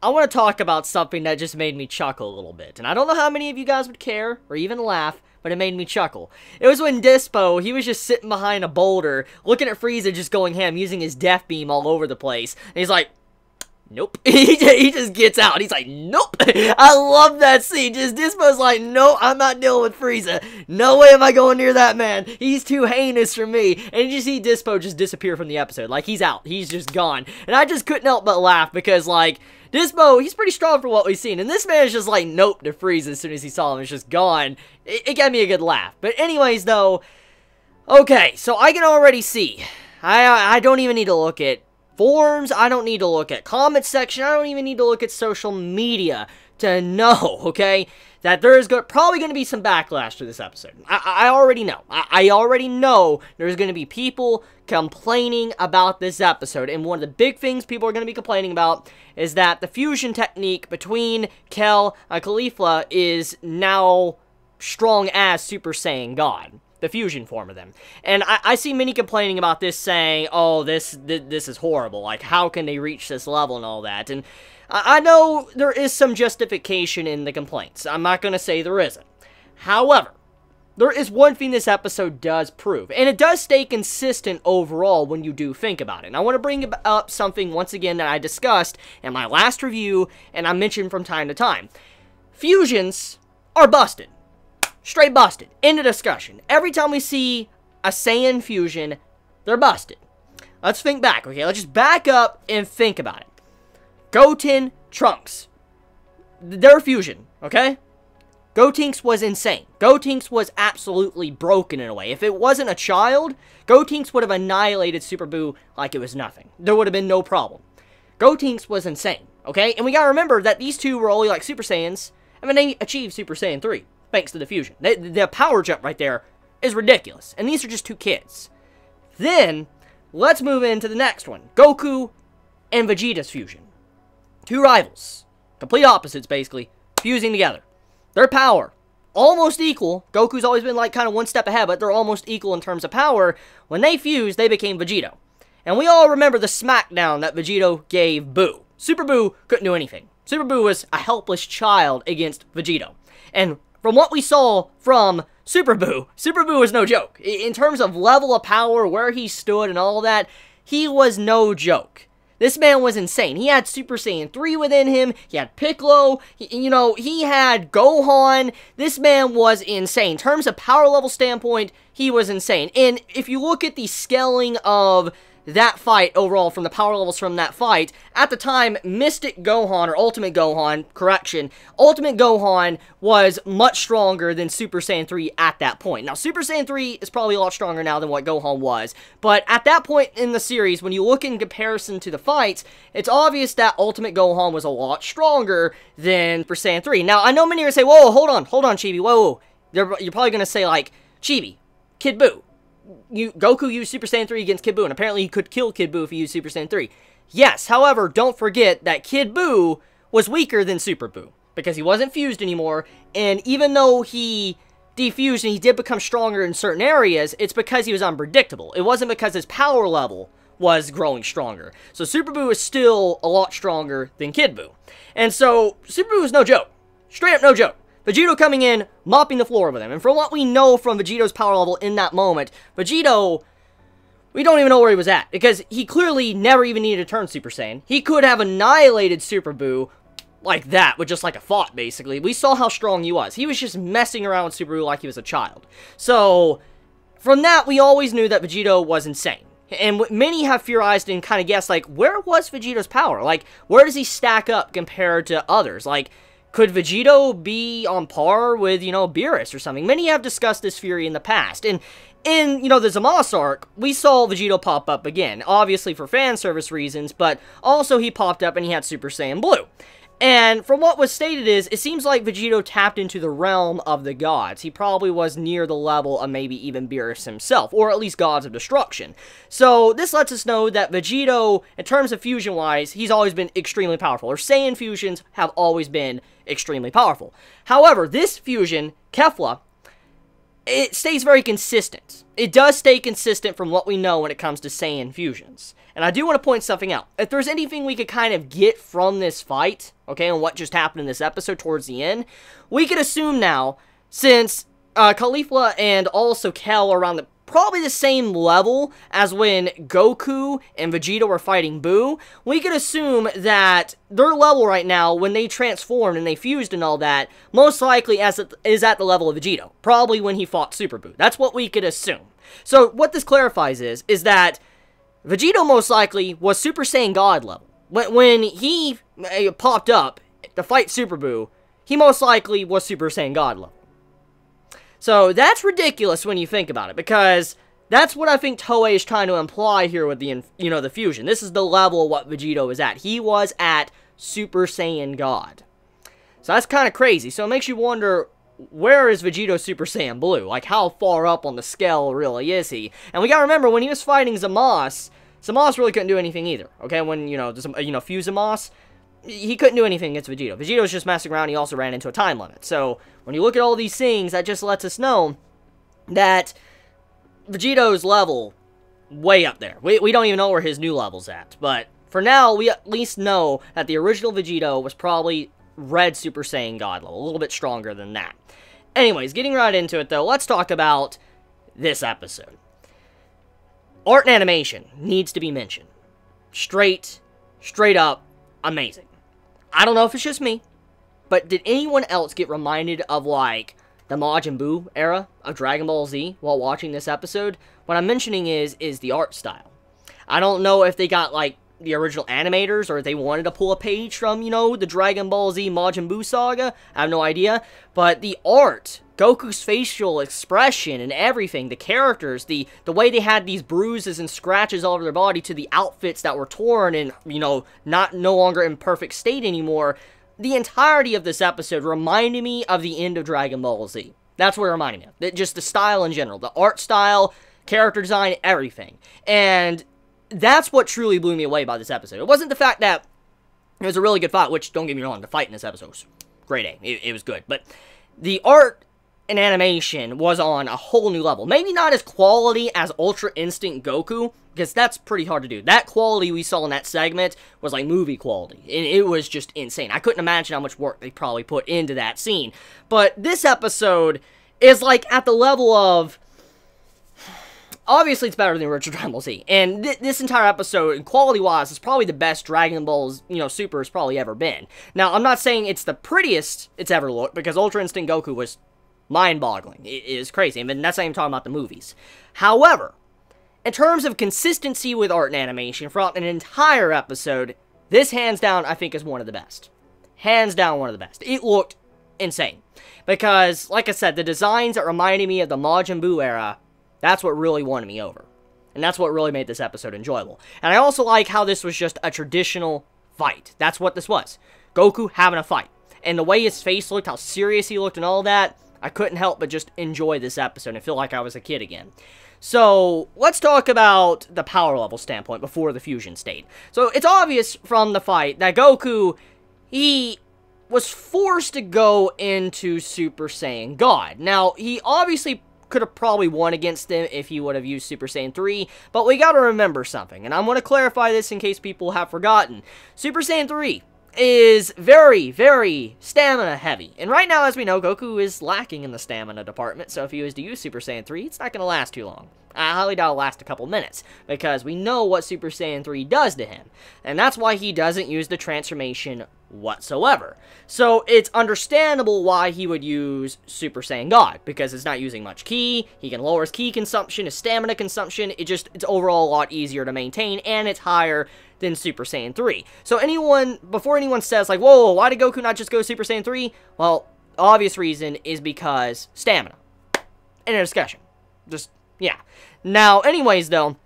I want to talk about something that just made me chuckle a little bit. And I don't know how many of you guys would care or even laugh, but it made me chuckle. It was when Dispo, he was just sitting behind a boulder, looking at Frieza just going ham, using his death beam all over the place. And he's like, nope. he just gets out. He's like, nope. I love that scene. Just Dispo's like, no, I'm not dealing with Frieza. No way am I going near that man. He's too heinous for me. And you see Dispo just disappear from the episode. Like, he's out. He's just gone. And I just couldn't help but laugh because, like, Dispo, he's pretty strong for what we've seen. And this man is just like, nope to Frieza as soon as he saw him. It's just gone. It gave me a good laugh. But anyways, though, okay, so I can already see. I don't even need to look at forums, I don't need to look at comment section, I don't even need to look at social media to know, okay, that there is probably going to be some backlash to this episode. I already know. I already know there's going to be people complaining about this episode, and one of the big things people are going to be complaining about is that the fusion technique between Kel and Caulifla is now strong as Super Saiyan God. The fusion form of them. And I see many complaining about this, saying, oh, this is horrible, like, how can they reach this level and all that, and I know there is some justification in the complaints. I'm not going to say there isn't. However, there is one thing this episode does prove, and it does stay consistent overall when you do think about it. And I want to bring up something, once again, that I discussed in my last review, and I mentioned from time to time. Fusions are busted. Straight busted. End of discussion. Every time we see a Saiyan fusion, they're busted. Let's think back, okay? Let's just back up and think about it. Goten, Trunks. Their fusion, okay? Gotenks was insane. Gotenks was absolutely broken in a way. If it wasn't a child, Gotenks would have annihilated Super Buu like it was nothing. There would have been no problem. Gotenks was insane, okay? And we gotta remember that these two were only like Super Saiyans, and then they achieved Super Saiyan 3. Thanks to the fusion. The power jump right there is ridiculous. And these are just two kids. Then, let's move into the next one. Goku and Vegeta's fusion. Two rivals. Complete opposites, basically. Fusing together. Their power, almost equal. Goku's always been, like, kind of one step ahead, but they're almost equal in terms of power. When they fused, they became Vegito. And we all remember the smackdown that Vegito gave Buu. Super Buu couldn't do anything. Super Buu was a helpless child against Vegito. And from what we saw from Super Buu was no joke. In terms of level of power, where he stood and all that, he was no joke. This man was insane. He had Super Saiyan 3 within him. He had Piccolo. He had Gohan. This man was insane. In terms of power level standpoint, he was insane. And if you look at the scaling of that fight overall, from the power levels from that fight, at the time, Mystic Gohan, or Ultimate Gohan, correction, Ultimate Gohan was much stronger than Super Saiyan 3 at that point. Now, Super Saiyan 3 is probably a lot stronger now than what Gohan was, but at that point in the series, when you look in comparison to the fights, it's obvious that Ultimate Gohan was a lot stronger than Super Saiyan 3. Now, I know many are going to say, whoa, hold on, Chibi, whoa. You're probably going to say, like, Chibi, Kid Buu. Goku used Super Saiyan 3 against Kid Buu, and apparently he could kill Kid Buu if he used Super Saiyan 3. Yes, however, don't forget that Kid Buu was weaker than Super Buu, because he wasn't fused anymore, and even though he defused and he did become stronger in certain areas, it's because he was unpredictable. It wasn't because his power level was growing stronger. So Super Buu is still a lot stronger than Kid Buu. And so, Super Buu is no joke. Straight up no joke. Vegito coming in, mopping the floor with him. And from what we know from Vegito's power level in that moment, Vegito, we don't even know where he was at, because he clearly never even needed to turn Super Saiyan. He could have annihilated Super Buu like that, with just like a thought, basically. We saw how strong he was. He was just messing around with Super Buu like he was a child. So, from that, we always knew that Vegito was insane. And many have theorized and kind of guessed, like, where was Vegito's power? Like, where does he stack up compared to others? Like, could Vegito be on par with, Beerus or something? Many have discussed this theory in the past. And in, the Zamasu arc, we saw Vegito pop up again. Obviously for fan service reasons, but also he popped up and he had Super Saiyan Blue. And from what was stated is, it seems like Vegito tapped into the realm of the gods. He probably was near the level of maybe even Beerus himself, or at least gods of destruction. So this lets us know that Vegito, in terms of fusion-wise, he's always been extremely powerful. Or Saiyan fusions have always been extremely powerful. However, this fusion, Kefla, it stays very consistent. It does stay consistent from what we know when it comes to Saiyan fusions. And I do want to point something out. If there's anything we could kind of get from this fight, okay, and what just happened in this episode towards the end, we could assume now, since Caulifla and also Kel are around probably the same level as when Goku and Vegito were fighting Buu, we could assume that their level right now, when they transformed and they fused and all that, most likely is at the level of Vegito. Probably when he fought Super Buu. That's what we could assume. So what this clarifies is that Vegito most likely was Super Saiyan God level. When he popped up to fight Super Buu, he most likely was Super Saiyan God level. So that's ridiculous when you think about it, because that's what I think Toei is trying to imply here with the, the fusion. This is the level of what Vegito is at. He was at Super Saiyan God. So that's kind of crazy. So it makes you wonder, where is Vegito Super Saiyan Blue? Like, how far up on the scale really is he? And we gotta remember, when he was fighting Zamasu really couldn't do anything either. Okay, when, fuse Zamasu, he couldn't do anything against Vegito. Vegito was just messing around. He also ran into a time limit. So, when you look at all these things, that just lets us know that Vegito's level, way up there. We don't even know where his new level's at. But, for now, we at least know that the original Vegito was probably Red Super Saiyan God level. A little bit stronger than that. Anyways, getting right into it, though, let's talk about this episode. Art and animation needs to be mentioned. Straight up, amazing. I don't know if it's just me, but did anyone else get reminded of, like, the Majin Buu era of Dragon Ball Z while watching this episode? What I'm mentioning is the art style. I don't know if they got, like, the original animators, or if they wanted to pull a page from, the Dragon Ball Z Majin Buu saga. I have no idea. But the art, Goku's facial expression and everything, the characters, the way they had these bruises and scratches all over their body, to the outfits that were torn and, no longer in perfect state anymore, the entirety of this episode reminded me of the end of Dragon Ball Z. That's what it reminded me of. Just the style in general. The art style, character design, everything. And that's what truly blew me away about this episode. It wasn't the fact that it was a really good fight, which, don't get me wrong, the fight in this episode was grade A. It was good. But the art and animation was on a whole new level. Maybe not as quality as Ultra Instinct Goku, because that's pretty hard to do. That quality we saw in that segment was like movie quality, and it was just insane. I couldn't imagine how much work they probably put into that scene. But this episode is like at the level of... Obviously, it's better than the original Dragon Ball Z. And this entire episode, quality-wise, is probably the best Dragon Ball, Super has probably ever been. Now, I'm not saying it's the prettiest it's ever looked, because Ultra Instinct Goku was mind-boggling. It is crazy. I mean, that's not even talking about the movies. However, in terms of consistency with art and animation throughout an entire episode, this, hands down, I think is one of the best. Hands down, one of the best. It looked insane. Because, like I said, the designs that reminded me of the Majin Buu era, that's what really won me over. And that's what really made this episode enjoyable. And I also like how this was just a traditional fight. That's what this was. Goku having a fight. And the way his face looked, how serious he looked and all that, I couldn't help but just enjoy this episode and feel like I was a kid again. So, let's talk about the power level standpoint before the fusion state. So, it's obvious from the fight that Goku, he was forced to go into Super Saiyan God. Now, he obviously could have probably won against him if he would have used Super Saiyan 3, but we gotta remember something, and I'm gonna clarify this in case people have forgotten. Super Saiyan 3 is very, very stamina heavy, and right now, as we know, Goku is lacking in the stamina department, so if he was to use Super Saiyan 3, it's not gonna last too long. I highly doubt it'll last a couple minutes, because we know what Super Saiyan 3 does to him, and that's why he doesn't use the transformation whatsoever. So it's understandable why he would use Super Saiyan God, because it's not using much ki, he can lower his ki consumption, his stamina consumption, it's overall a lot easier to maintain, and it's higher than Super Saiyan 3. So before anyone says like, whoa, why did Goku not just go Super Saiyan 3? Well, obvious reason is because stamina. In a discussion. Just, yeah. Now, anyways though,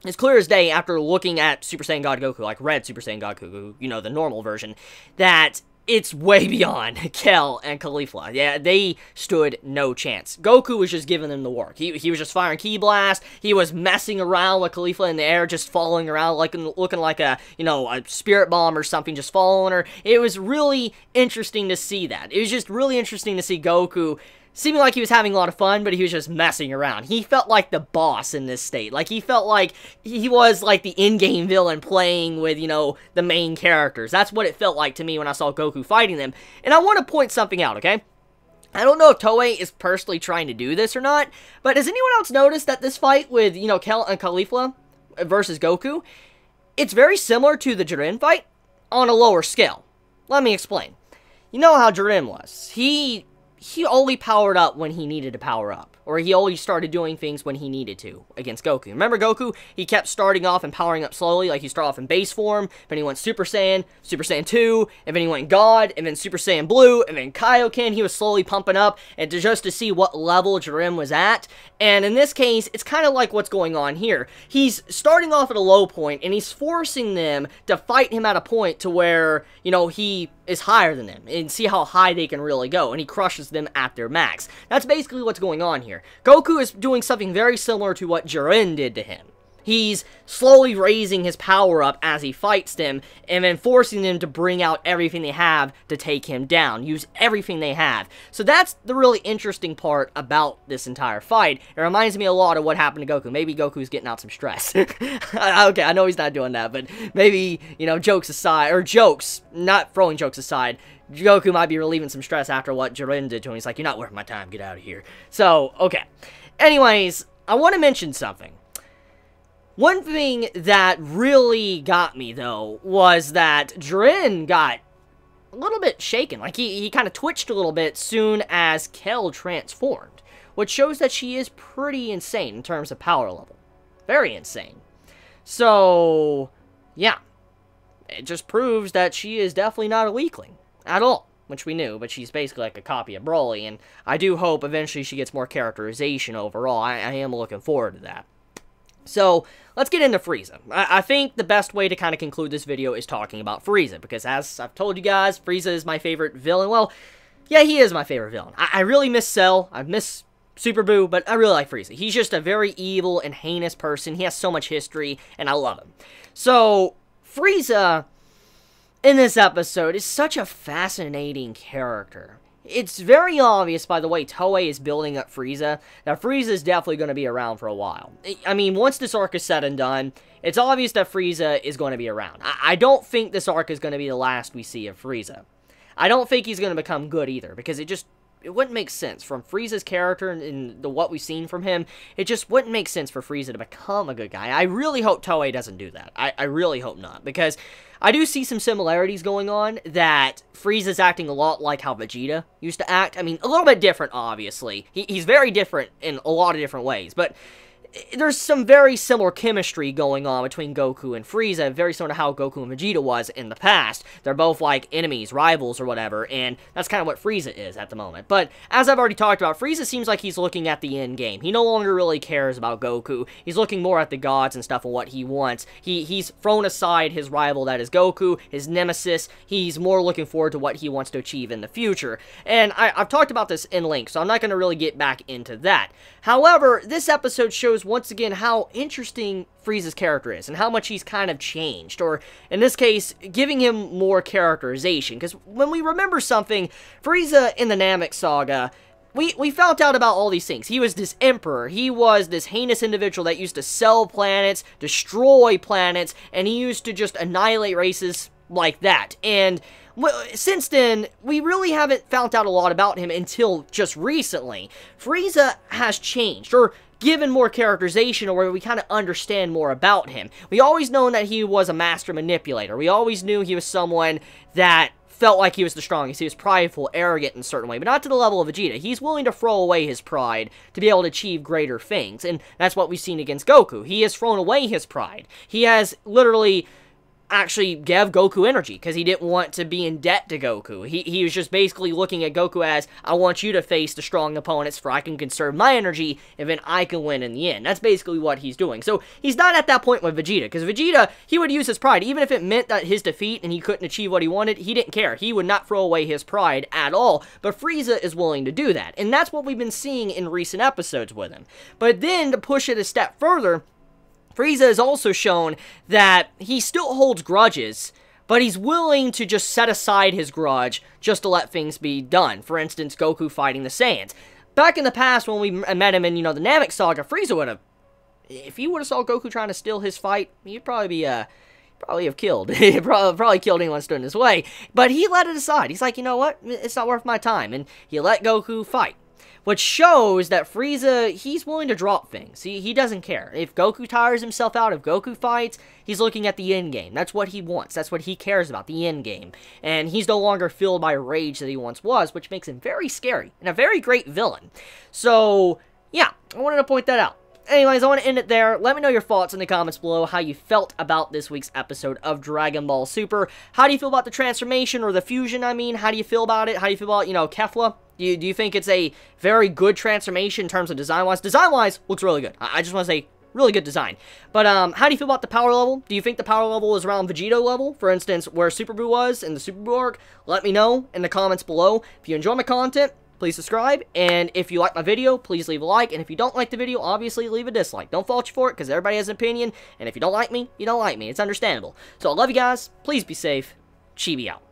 it's clear as day after looking at Super Saiyan God Goku, like Red Super Saiyan God Goku, the normal version, that it's way beyond Kel and Caulifla. Yeah, they stood no chance. Goku was just giving them the work. He was just firing ki blast. He was messing around with Caulifla in the air, just following around, like looking like a spirit bomb or something, just following her. It was really interesting to see that. It was just really interesting to see Goku seeming like he was having a lot of fun, but he was just messing around. He felt like the boss in this state. Like, he felt like he was, like, the in-game villain playing with, you know, the main characters. That's what it felt like to me when I saw Goku fighting them. And I want to point something out, okay? I don't know if Toei is personally trying to do this or not, but has anyone else noticed that this fight with, you know, Kel and Caulifla versus Goku, it's very similar to the Jiren fight on a lower scale. Let me explain. You know how Jiren was. He only powered up when he needed to power up. Or he only started doing things when he needed to against Goku. Remember Goku? He kept starting off and powering up slowly. Like, he started off in base form, then he went Super Saiyan 2, and then he went God, and then Super Saiyan Blue, and then Kaioken. He was slowly pumping up, and just to see what level Jiren was at. And in this case, it's kind of like what's going on here. He's starting off at a low point, and he's forcing them to fight him at a point to where, you know, he is higher than them, and see how high they can really go, and he crushes them at their max. That's basically what's going on here. Goku is doing something very similar to what Jiren did to him. He's slowly raising his power up as he fights them, and then forcing them to bring out everything they have to take him down. Use everything they have. So that's the really interesting part about this entire fight. It reminds me a lot of what happened to Goku. Maybe Goku's getting out some stress. Okay, I know he's not doing that, but maybe, you know, jokes aside, or jokes, not throwing jokes aside, Goku might be relieving some stress after what Jiren did to him. He's like, you're not worth my time, get out of here. So, okay. Anyways, I want to mention something. One thing that really got me, though, was that Jiren got a little bit shaken. Like, he kind of twitched a little bit soon as Kel transformed, which shows that she is pretty insane in terms of power level. Very insane. So, yeah. It just proves that she is definitely not a weakling at all, which we knew, but she's basically like a copy of Broly, and I do hope eventually she gets more characterization overall. I am looking forward to that. So, let's get into Frieza. I think the best way to kind of conclude this video is talking about Frieza, because as I've told you guys, Frieza is my favorite villain. Well, yeah, he is my favorite villain. I really miss Cell, I miss Super Buu, but I really like Frieza. He's just a very evil and heinous person. He has so much history, and I love him. So, Frieza, in this episode, is such a fascinating character. It's very obvious by the way Toei is building up Frieza, that Frieza is definitely going to be around for a while. I mean, once this arc is said and done, it's obvious that Frieza is going to be around. I don't think this arc is going to be the last we see of Frieza. I don't think he's going to become good either, because it wouldn't make sense. From Frieza's character and what we've seen from him, it just wouldn't make sense for Frieza to become a good guy. I really hope Toei doesn't do that. I really hope not, because I do see some similarities going on, that Frieza's acting a lot like how Vegeta used to act. I mean, a little bit different, obviously. He's very different in a lot of different ways, but there's some very similar chemistry going on between Goku and Frieza, very similar to how Goku and Vegeta was in the past. They're both like enemies, rivals, or whatever, and that's kind of what Frieza is at the moment. But as I've already talked about, Frieza seems like he's looking at the end game. He no longer really cares about Goku. He's looking more at the gods and stuff and what he wants. He's thrown aside his rival that is Goku, his nemesis. He's more looking forward to what he wants to achieve in the future. And I've talked about this in length, so I'm not going to really get back into that. However, this episode shows once again how interesting Frieza's character is and how much he's kind of changed, or in this case, giving him more characterization. Because when we remember something, Frieza in the Namek Saga, we found out about all these things. He was this emperor. He was this heinous individual that used to sell planets, destroy planets, and he used to just annihilate races like that. And since then, we really haven't found out a lot about him until just recently. Frieza has changed, or given more characterization, or where we kind of understand more about him. We always known that he was a master manipulator. We always knew he was someone that felt like he was the strongest. He was prideful, arrogant in a certain way, but not to the level of Vegeta. He's willing to throw away his pride to be able to achieve greater things, and that's what we've seen against Goku. He has thrown away his pride. He has literally actually gave Goku energy, because he didn't want to be in debt to Goku. He was just basically looking at Goku as, I want you to face the strong opponents, for I can conserve my energy, and then I can win in the end. That's basically what he's doing. So, he's not at that point with Vegeta, because Vegeta, he would use his pride, even if it meant that his defeat and he couldn't achieve what he wanted, he didn't care. He would not throw away his pride at all, but Frieza is willing to do that, and that's what we've been seeing in recent episodes with him. But then, to push it a step further, Frieza has also shown that he still holds grudges, but he's willing to just set aside his grudge just to let things be done. For instance, Goku fighting the Saiyans. back in the past when we met him in, you know, the Namek Saga, Frieza would have, if he would have saw Goku trying to steal his fight, he'd probably be, probably have killed. He probably killed anyone stood in his way. But he let it aside. He's like, you know what? It's not worth my time. And he let Goku fight. Which shows that Frieza, he's willing to drop things. He doesn't care. If Goku tires himself out, if Goku fights, he's looking at the end game. That's what he wants. That's what he cares about, the end game. And he's no longer filled by rage that he once was, which makes him very scary and a very great villain. So, yeah, I wanted to point that out. Anyways, I want to end it there. Let me know your thoughts in the comments below, how you felt about this week's episode of Dragon Ball Super. How do you feel about the transformation, or the fusion, I mean? How do you feel about it? How do you feel about, you know, Kefla? Do you think it's a very good transformation in terms of design-wise? Design-wise, looks really good. I just want to say, really good design. But, how do you feel about the power level? Do you think the power level is around Vegito level? For instance, where Super Buu was in the Super Buu arc? Let me know in the comments below. If you enjoy my content, please subscribe, and if you like my video, please leave a like, and if you don't like the video, obviously leave a dislike. Don't fault you for it, because everybody has an opinion, and if you don't like me, you don't like me. It's understandable. So I love you guys. Please be safe. Chibi out.